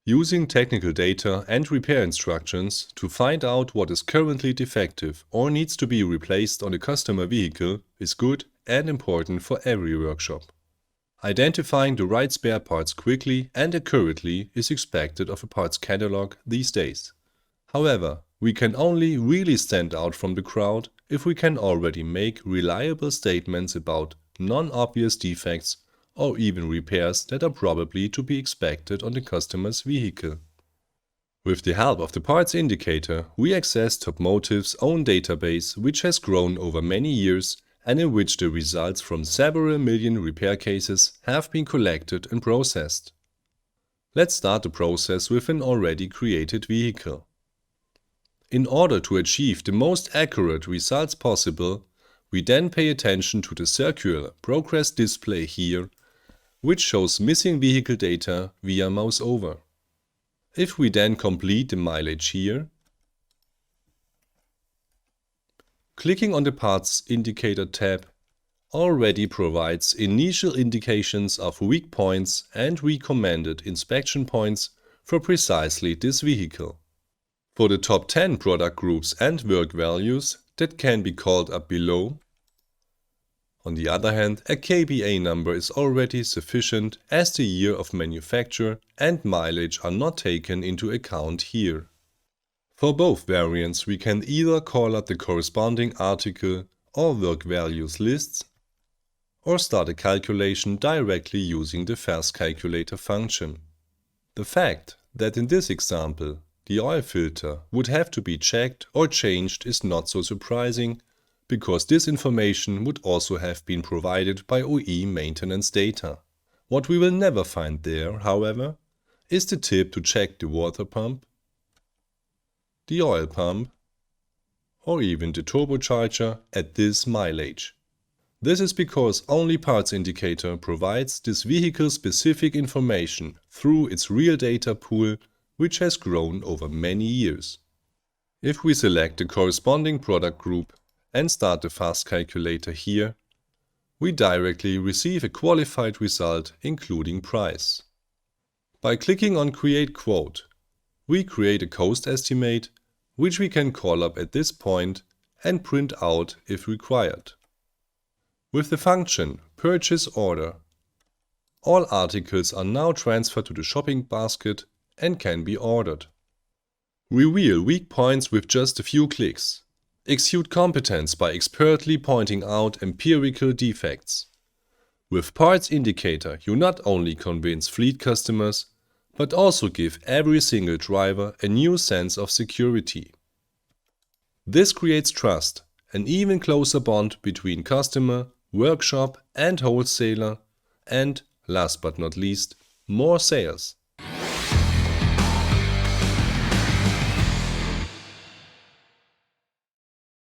Using technical data and repair instructions to find out what is currently defective or needs to be replaced on a customer vehicle is good and important for every workshop. Identifying the right spare parts quickly and accurately is expected of a parts catalog these days. However, we can only really stand out from the crowd if we can already make reliable statements about non-obvious defects or even repairs that are probably to be expected on the customer's vehicle. With the help of the parts indicator, we access Topmotive's own database, which has grown over many years and in which the results from several million repair cases have been collected and processed. Let's start the process with an already created vehicle. In order to achieve the most accurate results possible, we then pay attention to the circular progress display here, which shows missing vehicle data via mouse over. If we then complete the mileage here, clicking on the Parts Indicator tab already provides initial indications of weak points and recommended inspection points for precisely this vehicle. For the top 10 product groups and work values that can be called up below, on the other hand, a KBA number is already sufficient as the year of manufacture and mileage are not taken into account here. For both variants, we can either call up the corresponding article or work values lists, or start a calculation directly using the fast calculator function. The fact that in this example the oil filter would have to be checked or changed is not so surprising, because this information would also have been provided by OE maintenance data. What we will never find there, however, is the tip to check the water pump, the oil pump, or even the turbocharger at this mileage. This is because only Parts Indicator provides this vehicle-specific information through its real data pool, which has grown over many years. If we select the corresponding product group and start the fast calculator here, we directly receive a qualified result including price. By clicking on Create Quote, we create a cost estimate, which we can call up at this point and print out if required. With the function Purchase Order, all articles are now transferred to the shopping basket and can be ordered. Reveal weak points with just a few clicks. Exude competence by expertly pointing out empirical defects. With Parts Indicator, you not only convince fleet customers, but also give every single driver a new sense of security. This creates trust, an even closer bond between customer, workshop and wholesaler, and, last but not least, more sales.